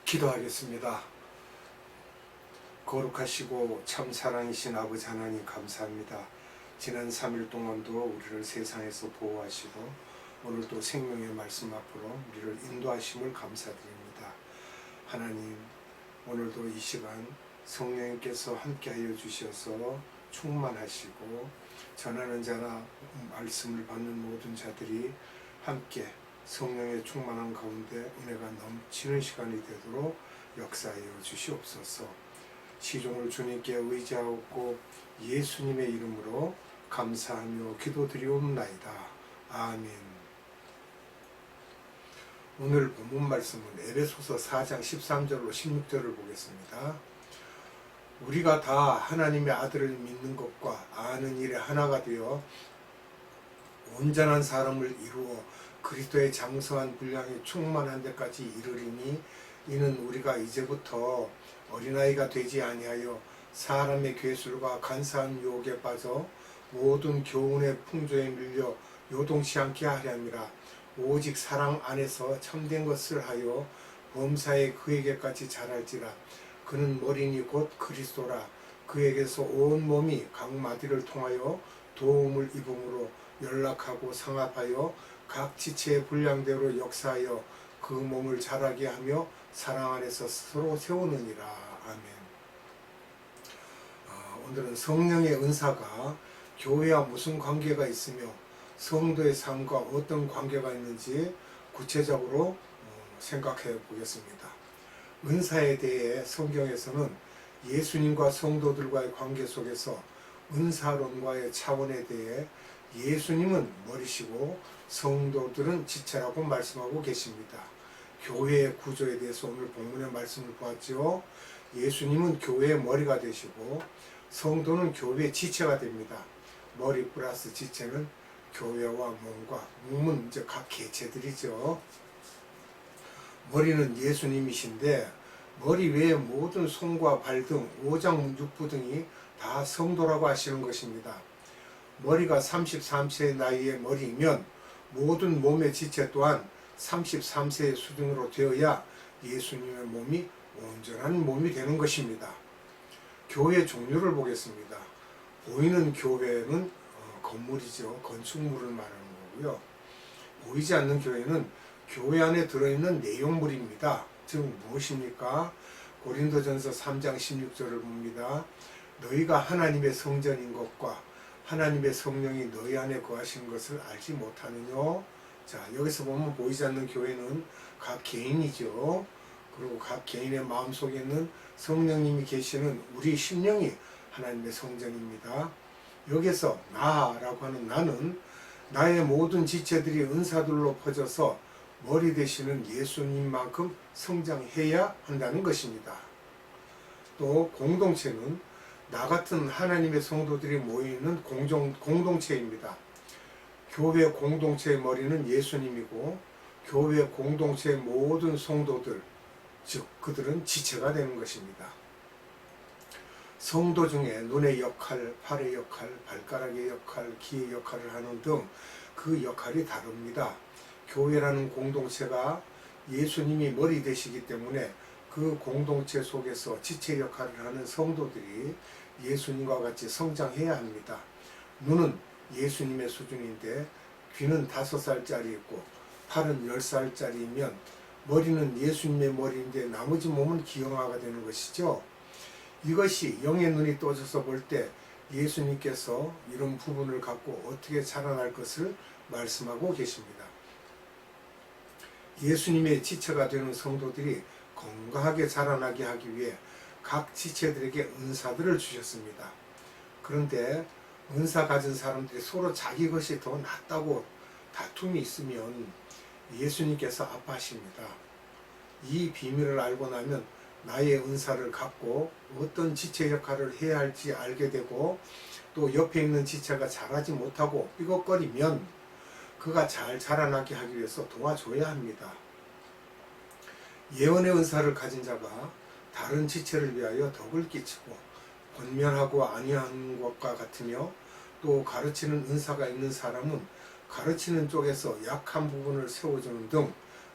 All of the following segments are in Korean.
기도하겠습니다. 거룩하시고 참 사랑이신 아버지 하나님 감사합니다. 지난 3일 동안도 우리를 세상에서 보호하시고 오늘도 생명의 말씀 앞으로 우리를 인도하심을 감사드립니다. 하나님, 오늘도 이 시간 성령님께서 함께하여 주셔서 충만하시고 전하는 자나 말씀을 받는 모든 자들이 함께 성령의 충만한 가운데 은혜가 넘치는 시간이 되도록 역사하여 주시옵소서. 시종을 주님께 의지하고 예수님의 이름으로 감사하며 기도드리옵나이다. 아멘. 오늘 본문 말씀은 에베소서 4장 13절로 16절을 보겠습니다. 우리가 다 하나님의 아들을 믿는 것과 아는 일에 하나가 되어 온전한 사람을 이루어 그리스도의 장성한 분량이 충만한 데까지 이르리니 이는 우리가 이제부터 어린아이가 되지 아니하여 사람의 괴술과 간사한 유혹에 빠져 모든 교훈의 풍조에 밀려 요동치 않게 하려 함이라. 오직 사랑 안에서 참된 것을 하여 범사에 그에게까지 자랄지라. 그는 머리니 곧 그리스도라. 그에게서 온 몸이 각 마디를 통하여 도움을 입음으로 연락하고 상합하여 각 지체의 분량대로 역사하여 그 몸을 자라게 하며 사랑 안에서 스스로 세우느니라. 아멘. 오늘은 성령의 은사가 교회와 무슨 관계가 있으며 성도의 삶과 어떤 관계가 있는지 구체적으로 생각해 보겠습니다. 은사에 대해 성경에서는 예수님과 성도들과의 관계 속에서 은사론과의 차원에 대해 예수님은 머리시고 성도들은 지체라고 말씀하고 계십니다. 교회의 구조에 대해서 오늘 본문의 말씀을 보았죠. 예수님은 교회의 머리가 되시고 성도는 교회의 지체가 됩니다. 머리 플러스 지체는 교회와 몸은 이제 각 개체들이죠. 머리는 예수님이신데 머리 외에 모든 손과 발 등 오장육부 등이 다 성도라고 하시는 것입니다. 머리가 33세의 나이에 머리이면 모든 몸의 지체 또한 33세의 수준으로 되어야 예수님의 몸이 온전한 몸이 되는 것입니다. 교회 종류를 보겠습니다. 보이는 교회는 건물이죠. 건축물을 말하는 거고요. 보이지 않는 교회는 교회 안에 들어있는 내용물입니다. 즉 무엇입니까? 고린도전서 3장 16절을 봅니다. 너희가 하나님의 성전인 것과 하나님의 성령이 너희 안에 거하시는 것을 알지 못하느뇨. 자, 여기서 보면 보이지 않는 교회는 각 개인이죠. 그리고 각 개인의 마음속에 있는 성령님이 계시는 우리 심령이 하나님의 성전입니다. 여기서 나라고 하는 나는 나의 모든 지체들이 은사들로 퍼져서 머리 되시는 예수님만큼 성장해야 한다는 것입니다. 또 공동체는 나 같은 하나님의 성도들이 모이는 공동체입니다. 교회 공동체의 머리는 예수님이고 교회 공동체의 모든 성도들, 즉 그들은 지체가 되는 것입니다. 성도 중에 눈의 역할, 팔의 역할, 발가락의 역할, 귀의 역할을 하는 등 그 역할이 다릅니다. 교회라는 공동체가 예수님이 머리 되시기 때문에 그 공동체 속에서 지체 역할을 하는 성도들이 예수님과 같이 성장해야 합니다. 눈은 예수님의 수준인데 귀는 5살짜리 있고 팔은 10살짜리이면 머리는 예수님의 머리인데 나머지 몸은 기형아가 되는 것이죠. 이것이 영의 눈이 떠져서 볼 때 예수님께서 이런 부분을 갖고 어떻게 자라날 것을 말씀하고 계십니다. 예수님의 지체가 되는 성도들이 건강하게 자라나게 하기 위해 각 지체들에게 은사들을 주셨습니다. 그런데 은사 가진 사람들이 서로 자기 것이 더 낫다고 다툼이 있으면 예수님께서 아파하십니다. 이 비밀을 알고 나면 나의 은사를 갖고 어떤 지체 역할을 해야 할지 알게 되고 또 옆에 있는 지체가 잘하지 못하고 삐걱거리면 그가 잘 자라나게 하기 위해서 도와줘야 합니다. 예언의 은사를 가진 자가 다른 지체를 위하여 덕을 끼치고 권면하고 안위하는 것과 같으며 또 가르치는 은사가 있는 사람은 가르치는 쪽에서 약한 부분을 세워주는 등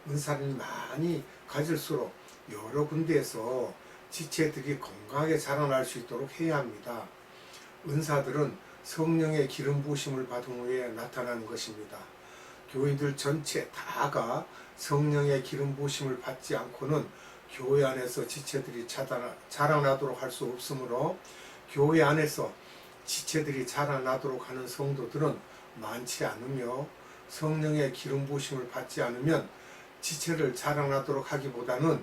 은사를 많이 가질수록 여러 군데에서 지체들이 건강하게 자라날 수 있도록 해야 합니다. 은사들은 성령의 기름 부으심을 받은 후에 나타나는 것입니다. 교인들 전체 다가 성령의 기름 부으심을 받지 않고는 교회 안에서 지체들이 자라나도록 할 수 없으므로 교회 안에서 지체들이 자라나도록 하는 성도들은 많지 않으며 성령의 기름 부으심을 받지 않으면 지체를 자라나도록 하기보다는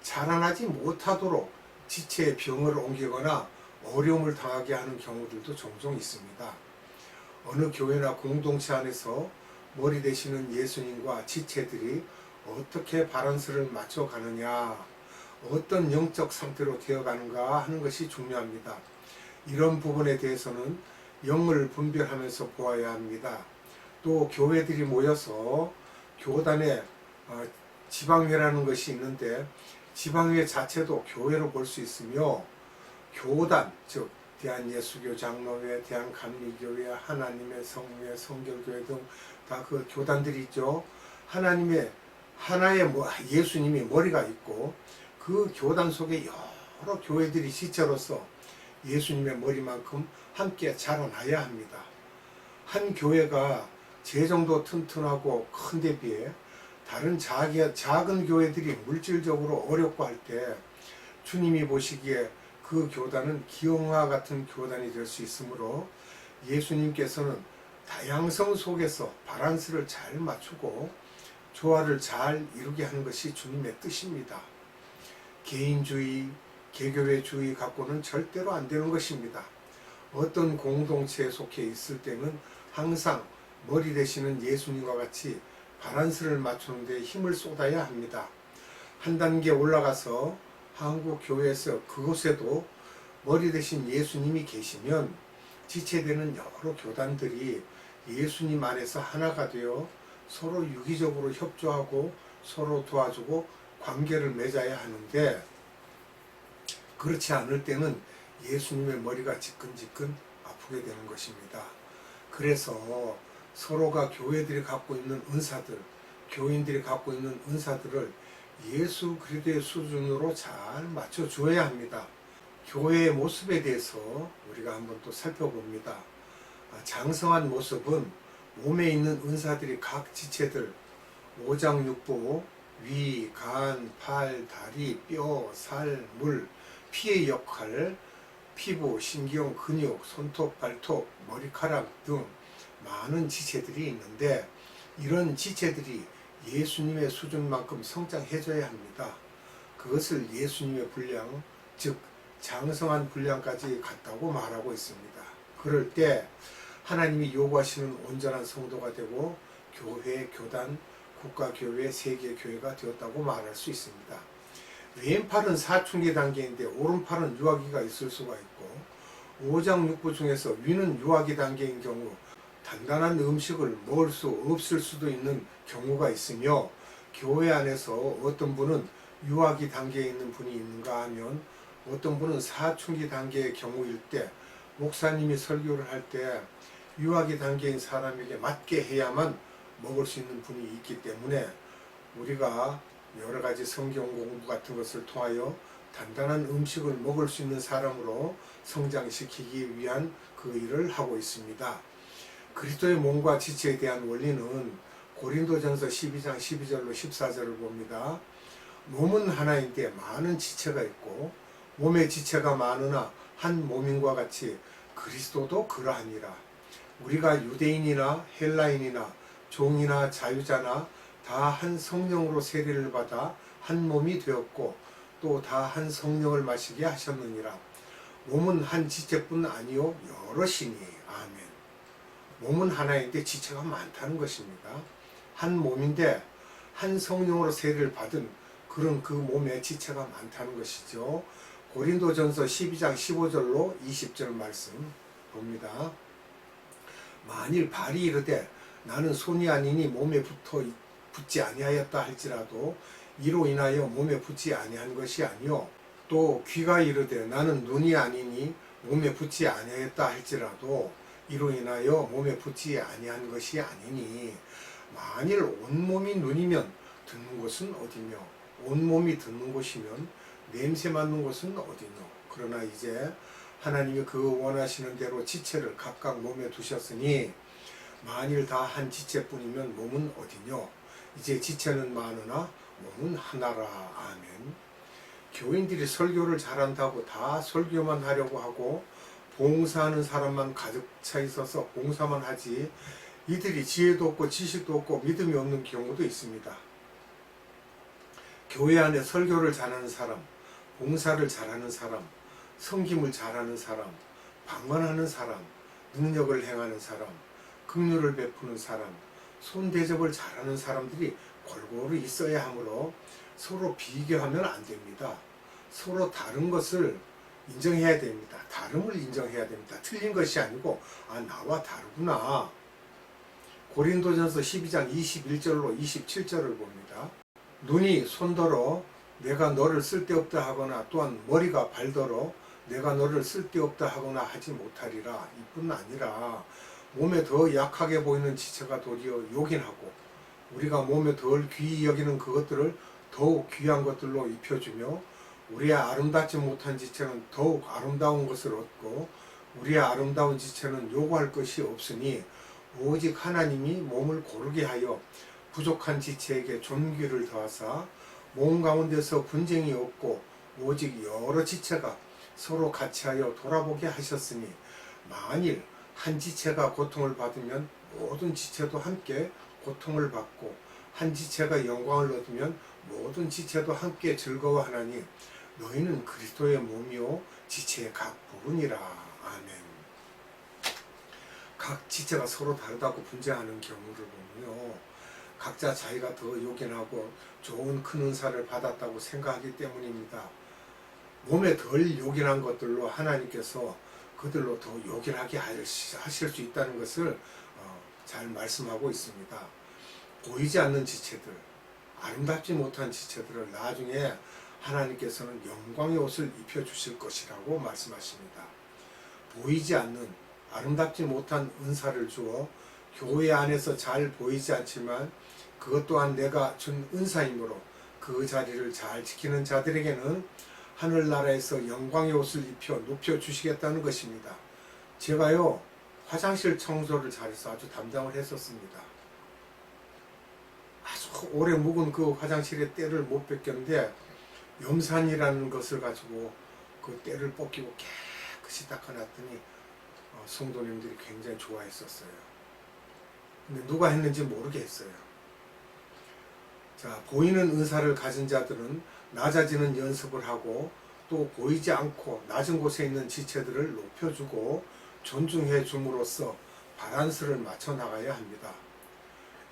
자라나지 못하도록 지체의 병을 옮기거나 어려움을 당하게 하는 경우들도 종종 있습니다. 어느 교회나 공동체 안에서 머리 되시는 예수님과 지체들이 어떻게 바란스를 맞춰가느냐, 어떤 영적 상태로 되어가는가 하는 것이 중요합니다. 이런 부분에 대해서는 영을 분별하면서 보아야 합니다. 또 교회들이 모여서 교단의 지방회라는 것이 있는데 지방회 자체도 교회로 볼 수 있으며 교단, 즉 대한예수교 장로회, 대한감리교회, 하나님의 성회, 성결교회 등 다 그 교단들이 있죠. 하나님의 하나의 예수님이 머리가 있고 그 교단 속에 여러 교회들이 지체로서 예수님의 머리만큼 함께 자라나야 합니다. 한 교회가 재정도 튼튼하고 큰 데 비해 다른 작은 교회들이 물질적으로 어렵고 할 때 주님이 보시기에 그 교단은 기형과 같은 교단이 될 수 있으므로 예수님께서는 다양성 속에서 바란스를 잘 맞추고 조화를 잘 이루게 하는 것이 주님의 뜻입니다. 개인주의, 개교회주의 갖고는 절대로 안 되는 것입니다. 어떤 공동체에 속해 있을 때는 항상 머리 되시는 예수님과 같이 바란스를 맞추는 데 힘을 쏟아야 합니다. 한 단계 올라가서 한국 교회에서 그곳에도 머리 되신 예수님이 계시면 지체되는 여러 교단들이 예수님 안에서 하나가 되어 서로 유기적으로 협조하고 서로 도와주고 관계를 맺어야 하는데 그렇지 않을 때는 예수님의 머리가 지끈지끈 아프게 되는 것입니다. 그래서 서로가 교회들이 갖고 있는 은사들, 교인들이 갖고 있는 은사들을 예수 그리스도의 수준으로 잘 맞춰주어야 합니다. 교회의 모습에 대해서 우리가 한번 또 살펴봅니다. 장성한 모습은 몸에 있는 은사들이 각 지체들, 오장육부, 위, 간, 팔, 다리, 뼈, 살, 물, 피의 역할, 피부, 신경, 근육, 손톱, 발톱, 머리카락 등 많은 지체들이 있는데 이런 지체들이 예수님의 수준만큼 성장해줘야 합니다. 그것을 예수님의 분량, 즉 장성한 분량까지 갔다고 말하고 있습니다. 그럴 때 하나님이 요구하시는 온전한 성도가 되고 교회, 교단, 국가교회, 세계교회가 되었다고 말할 수 있습니다. 왼팔은 사춘기 단계인데 오른팔은 유아기가 있을 수가 있고 오장육부 중에서 위는 유아기 단계인 경우 단단한 음식을 먹을 수 없을 수도 있는 경우가 있으며 교회 안에서 어떤 분은 유아기 단계에 있는 분이 있는가 하면 어떤 분은 사춘기 단계의 경우일 때 목사님이 설교를 할 때 유아기 단계인 사람에게 맞게 해야만 먹을 수 있는 분이 있기 때문에 우리가 여러 가지 성경 공부 같은 것을 통하여 단단한 음식을 먹을 수 있는 사람으로 성장시키기 위한 그 일을 하고 있습니다. 그리스도의 몸과 지체에 대한 원리는 고린도전서 12장 12절로 14절을 봅니다. 몸은 하나인데 많은 지체가 있고 몸의 지체가 많으나 한 몸인과 같이 그리스도도 그러하니라. 우리가 유대인이나 헬라인이나 종이나 자유자나 다 한 성령으로 세례를 받아 한 몸이 되었고 또 다 한 성령을 마시게 하셨느니라. 몸은 한 지체뿐 아니요 여럿이니. 아멘. 몸은 하나인데 지체가 많다는 것입니다. 한 몸인데 한 성령으로 세례를 받은 그런 그 몸에 지체가 많다는 것이죠. 고린도전서 12장 15절로 20절 말씀 봅니다. 만일 발이 이르되 나는 손이 아니니 몸에 붙지 아니하였다 할지라도 이로 인하여 몸에 붙지 아니한 것이 아니요 또 귀가 이르되 나는 눈이 아니니 몸에 붙지 아니하였다 할지라도 이로 인하여 몸에 붙지 아니한 것이 아니니 만일 온몸이 눈이면 듣는 곳은 어디며 온몸이 듣는 곳이면 냄새 맡는 곳은 어디뇨. 그러나 이제 하나님이 그 원하시는 대로 지체를 각각 몸에 두셨으니 만일 다 한 지체뿐이면 몸은 어디뇨. 이제 지체는 많으나 몸은 하나라. 아멘. 교인들이 설교를 잘한다고 다 설교만 하려고 하고 봉사하는 사람만 가득 차 있어서 봉사만 하지 이들이 지혜도 없고 지식도 없고 믿음이 없는 경우도 있습니다. 교회 안에 설교를 잘하는 사람, 봉사를 잘하는 사람, 섬김을 잘하는 사람, 방언하는 사람, 능력을 행하는 사람, 긍휼을 베푸는 사람, 손대접을 잘하는 사람들이 골고루 있어야 하므로 서로 비교하면 안 됩니다. 서로 다른 것을 인정해야 됩니다. 다름을 인정해야 됩니다. 틀린 것이 아니고 나와 다르구나. 고린도전서 12장 21절로 27절을 봅니다. 눈이 손더러 내가 너를 쓸데없다 하거나 또한 머리가 발더러 내가 너를 쓸데없다 하거나 하지 못하리라. 이뿐 아니라 몸에 더 약하게 보이는 지체가 도리어 요긴하고 우리가 몸에 덜 귀히 여기는 그것들을 더욱 귀한 것들로 입혀주며 우리의 아름답지 못한 지체는 더욱 아름다운 것을 얻고 우리의 아름다운 지체는 요구할 것이 없으니 오직 하나님이 몸을 고르게 하여 부족한 지체에게 존귀를 더하사 몸 가운데서 분쟁이 없고 오직 여러 지체가 서로 같이하여 돌아보게 하셨으니 만일 한 지체가 고통을 받으면 모든 지체도 함께 고통을 받고 한 지체가 영광을 얻으면 모든 지체도 함께 즐거워하나니 너희는 그리스도의 몸이요 지체의 각 부분이라. 아멘. 각 지체가 서로 다르다고 분쟁하는 경우를 보면요, 각자 자기가 더 요긴하고 좋은 큰 은사를 받았다고 생각하기 때문입니다. 몸에 덜 요긴한 것들로 하나님께서 그들로 더 요긴하게 하실 수 있다는 것을 잘 말씀하고 있습니다. 보이지 않는 지체들, 아름답지 못한 지체들을 나중에 하나님께서는 영광의 옷을 입혀주실 것이라고 말씀하십니다. 보이지 않는 아름답지 못한 은사를 주어 교회 안에서 잘 보이지 않지만 그것 또한 내가 준 은사이므로 그 자리를 잘 지키는 자들에게는 하늘나라에서 영광의 옷을 입혀 높여주시겠다는 것입니다. 제가요 화장실 청소를 잘해서 아주 담당을 했었습니다. 아주 오래 묵은 그 화장실의 때를 못 뺏겼는데 염산이라는 것을 가지고 그 때를 벗기고 깨끗이 닦아놨더니 성도님들이 굉장히 좋아했었어요. 근데 누가 했는지 모르겠어요. 자, 보이는 은사를 가진 자들은 낮아지는 연습을 하고 또 보이지 않고 낮은 곳에 있는 지체들을 높여주고 존중해 줌으로써 바란스를 맞춰 나가야 합니다.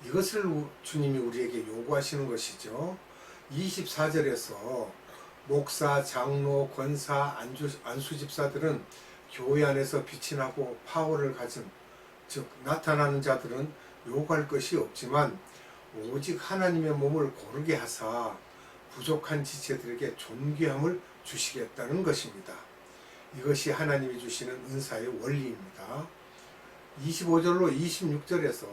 이것을 주님이 우리에게 요구하시는 것이죠. 24절에서 목사, 장로, 권사, 안수집사들은 교회 안에서 빛이 나고 파워를 가진, 즉 나타나는 자들은 요구할 것이 없지만 오직 하나님의 몸을 고르게 하사 부족한 지체들에게 존귀함을 주시겠다는 것입니다. 이것이 하나님이 주시는 은사의 원리입니다. 25절로 26절에서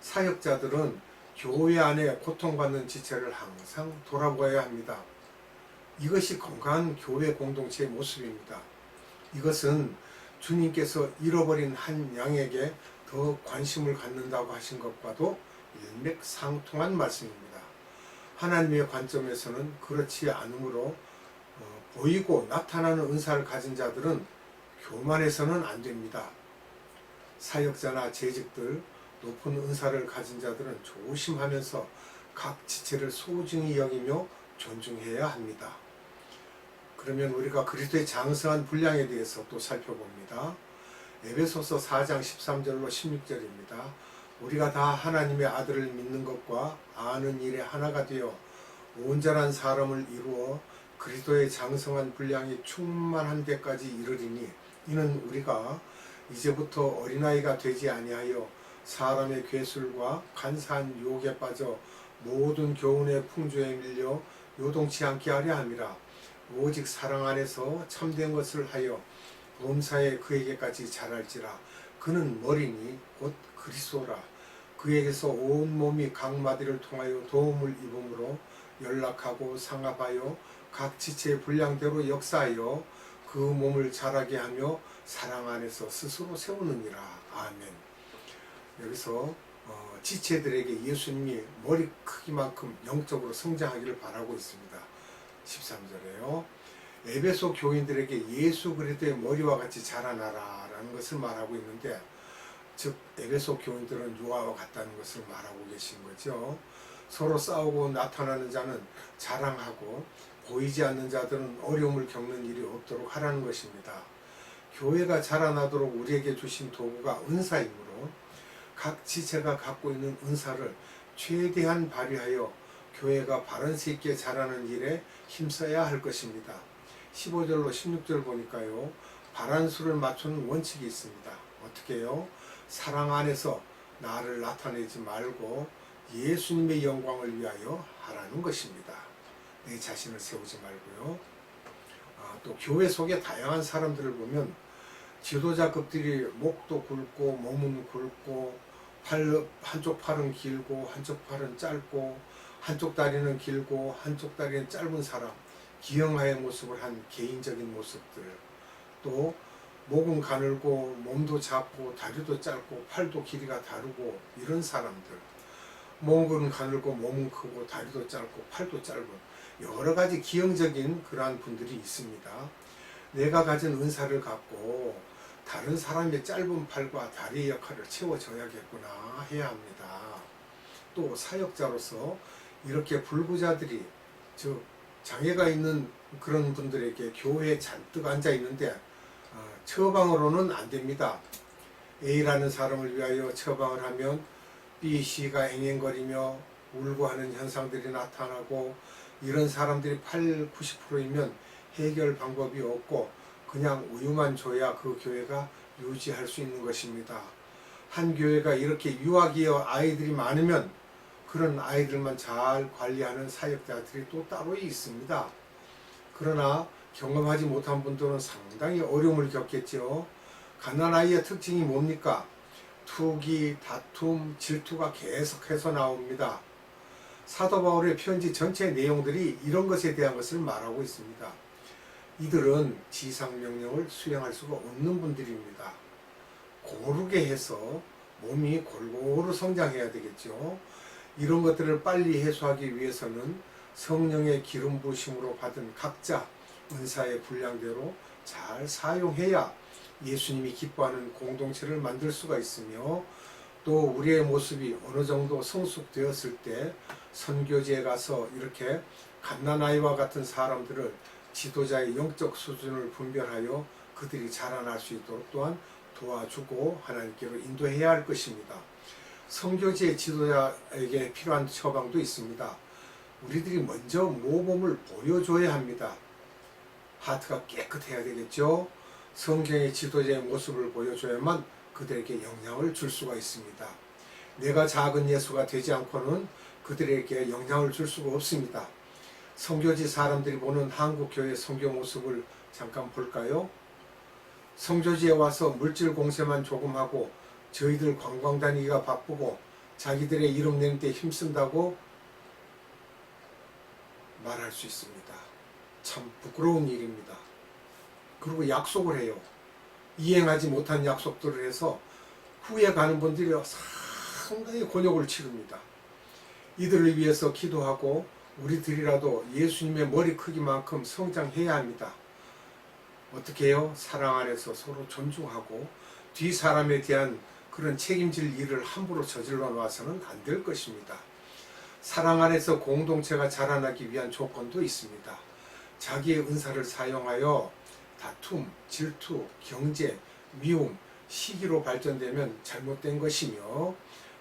사역자들은 교회 안에 고통받는 지체를 항상 돌아보아야 합니다. 이것이 건강한 교회 공동체의 모습입니다. 이것은 주님께서 잃어버린 한 양에게 더 관심을 갖는다고 하신 것과도 일맥상통한 말씀입니다. 하나님의 관점에서는 그렇지 않으므로 보이고 나타나는 은사를 가진 자들은 교만해서는 안 됩니다. 사역자나 재직들, 높은 은사를 가진 자들은 조심하면서 각 지체를 소중히 여기며 존중해야 합니다. 그러면 우리가 그리스도의 장성한 분량에 대해서 또 살펴봅니다. 에베소서 4장 13절로 16절입니다. 우리가 다 하나님의 아들을 믿는 것과 아는 일에 하나가 되어 온전한 사람을 이루어 그리스도의 장성한 분량이 충만한 데까지 이르리니 이는 우리가 이제부터 어린아이가 되지 아니하여 사람의 괴술과 간사한 유혹에 빠져 모든 교훈의 풍조에 밀려 요동치 않게 하려 함이라. 오직 사랑 안에서 참된 것을 하여 범사에 그에게까지 자랄지라. 그는 머리니 곧 그리스도라. 그에게서 온 몸이 각 마디를 통하여 도움을 입음으로 연락하고 상합하여 각 지체의 분량대로 역사하여 그 몸을 자라게 하며 사랑 안에서 스스로 세우느니라. 아멘. 여기서 지체들에게 예수님이 머리 크기만큼 영적으로 성장하기를 바라고 있습니다. 13절에요. 에베소 교인들에게 예수 그리스도의 머리와 같이 자라나라 라는 것을 말하고 있는데, 즉 에베소 교인들은 요하와 같다는 것을 말하고 계신 거죠. 서로 싸우고 나타나는 자는 자랑하고 보이지 않는 자들은 어려움을 겪는 일이 없도록 하라는 것입니다. 교회가 자라나도록 우리에게 주신 도구가 은사이므로 각 지체가 갖고 있는 은사를 최대한 발휘하여 교회가 바른세 있게 자라는 일에 힘써야 할 것입니다. 15절로 16절 보니까요, 바란수를 맞추는 원칙이 있습니다. 어떻게 해요? 사랑 안에서 나를 나타내지 말고 예수님의 영광을 위하여 하라는 것입니다. 내 자신을 세우지 말고요. 또 교회 속에 다양한 사람들을 보면 지도자급들이 목도 굵고 몸은 굵고 한쪽 팔은 길고 한쪽 팔은 짧고 한쪽 다리는 길고 한쪽 다리는 짧은 사람, 기형아의 모습을 한 개인적인 모습들, 또 목은 가늘고 몸도 작고 다리도 짧고 팔도 길이가 다르고 이런 사람들, 목은 가늘고 몸은 크고 다리도 짧고 팔도 짧은 여러 가지 기형적인 그러한 분들이 있습니다. 내가 가진 은사를 갖고 다른 사람의 짧은 팔과 다리의 역할을 채워줘야겠구나 해야 합니다. 또 사역자로서 이렇게 불구자들이, 즉 장애가 있는 그런 분들에게 교회에 잔뜩 앉아 있는데 처방으로는 안 됩니다. A라는 사람을 위하여 처방을 하면 B, C가 앵앵거리며 울고 하는 현상들이 나타나고, 이런 사람들이 80~90%이면 해결 방법이 없고 그냥 우유만 줘야 그 교회가 유지할 수 있는 것입니다. 한 교회가 이렇게 유아기어 아이들이 많으면 그런 아이들만 잘 관리하는 사역자들이 또 따로 있습니다. 그러나 경험하지 못한 분들은 상당히 어려움을 겪겠죠. 갓난아이의 특징이 뭡니까? 투기, 다툼, 질투가 계속해서 나옵니다. 사도 바울의 편지 전체 내용들이 이런 것에 대한 것을 말하고 있습니다. 이들은 지상명령을 수행할 수가 없는 분들입니다. 고르게 해서 몸이 골고루 성장해야 되겠죠. 이런 것들을 빨리 해소하기 위해서는 성령의 기름 부으심으로 받은 각자 은사의 분량대로 잘 사용해야 예수님이 기뻐하는 공동체를 만들 수가 있으며, 또 우리의 모습이 어느 정도 성숙되었을 때 선교지에 가서 이렇게 갓난아이와 같은 사람들을 지도자의 영적 수준을 분별하여 그들이 자라날 수 있도록 또한 도와주고 하나님께로 인도해야 할 것입니다. 선교지의 지도자에게 필요한 처방도 있습니다. 우리들이 먼저 모범을 보여줘야 합니다. 하트가 깨끗해야 되겠죠. 성경의 지도자의 모습을 보여줘야만 그들에게 영향을 줄 수가 있습니다. 내가 작은 예수가 되지 않고는 그들에게 영향을 줄 수가 없습니다. 선교지 사람들이 보는 한국교회 선교 모습을 잠깐 볼까요? 선교지에 와서 물질 공세만 조금 하고 저희들 관광 다니기가 바쁘고 자기들의 이름 내는 데 힘쓴다고 말할 수 있습니다. 참 부끄러운 일입니다. 그리고 약속을 해요. 이행하지 못한 약속들을 해서 후에 가는 분들이 상당히 곤욕을 치릅니다. 이들을 위해서 기도하고 우리들이라도 예수님의 머리 크기만큼 성장해야 합니다. 어떻게 해요? 사랑 안에서 서로 존중하고 뒤 사람에 대한 그런 책임질 일을 함부로 저질러 놔서는 안 될 것입니다. 사랑 안에서 공동체가 자라나기 위한 조건도 있습니다. 자기의 은사를 사용하여 다툼, 질투, 경제, 미움, 시기로 발전되면 잘못된 것이며,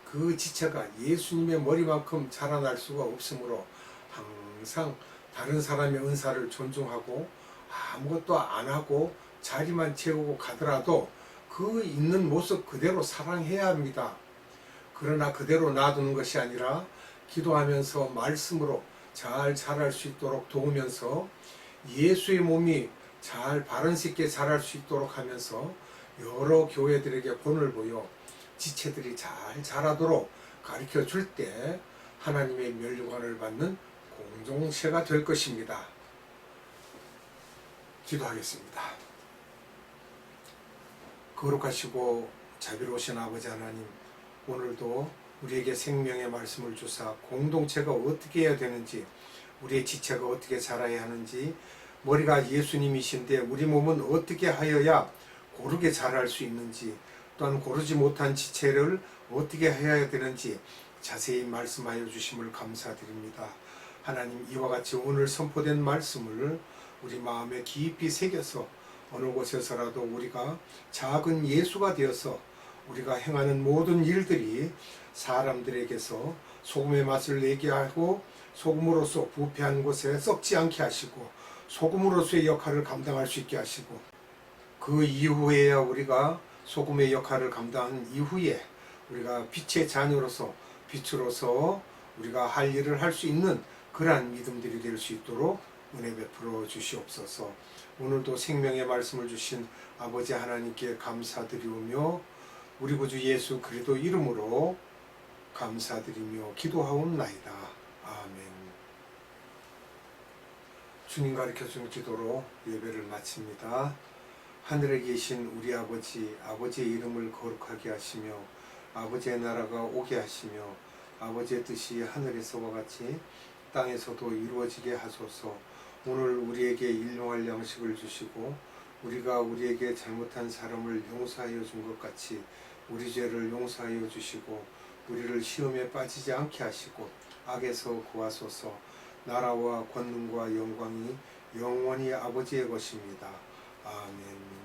그 지체가 예수님의 머리만큼 자라날 수가 없으므로 항상 다른 사람의 은사를 존중하고 아무것도 안 하고 자리만 채우고 가더라도 그 있는 모습 그대로 사랑해야 합니다. 그러나 그대로 놔두는 것이 아니라 기도하면서 말씀으로 잘 자랄 수 있도록 도우면서 예수의 몸이 잘 바른세 있게 자랄 수 있도록 하면서 여러 교회들에게 본을 보여 지체들이 잘 자라도록 가르쳐 줄 때 하나님의 면류관을 받는 공동체가 될 것입니다. 기도하겠습니다. 거룩하시고 자비로우신 아버지 하나님, 오늘도 우리에게 생명의 말씀을 주사 공동체가 어떻게 해야 되는지, 우리의 지체가 어떻게 자라야 하는지, 머리가 예수님이신데 우리 몸은 어떻게 하여야 고르게 자랄 수 있는지, 또한 고르지 못한 지체를 어떻게 해야 되는지 자세히 말씀하여 주심을 감사드립니다. 하나님, 이와 같이 오늘 선포된 말씀을 우리 마음에 깊이 새겨서 어느 곳에서라도 우리가 작은 예수가 되어서 우리가 행하는 모든 일들이 사람들에게서 소금의 맛을 내게 하고 소금으로서 부패한 곳에 썩지 않게 하시고 소금으로서의 역할을 감당할 수 있게 하시고, 그 이후에야 우리가 소금의 역할을 감당한 이후에 우리가 빛의 자녀로서 빛으로서 우리가 할 일을 할 수 있는 그러한 믿음들이 될 수 있도록 은혜 베풀어 주시옵소서. 오늘도 생명의 말씀을 주신 아버지 하나님께 감사드리오며 우리 구주 예수 그리스도 이름으로 감사드리며 기도하옵나이다. 아멘. 주님 가르쳐준 기도로 예배를 마칩니다. 하늘에 계신 우리 아버지, 아버지의 이름을 거룩하게 하시며 아버지의 나라가 오게 하시며 아버지의 뜻이 하늘에서와 같이 땅에서도 이루어지게 하소서. 오늘 우리에게 일용할 양식을 주시고 우리가 우리에게 잘못한 사람을 용서하여 준 것 같이 우리 죄를 용서하여 주시고 우리를 시험에 빠지지 않게 하시고 악에서 구하소서. 나라와 권능과 영광이 영원히 아버지의 것입니다. 아멘.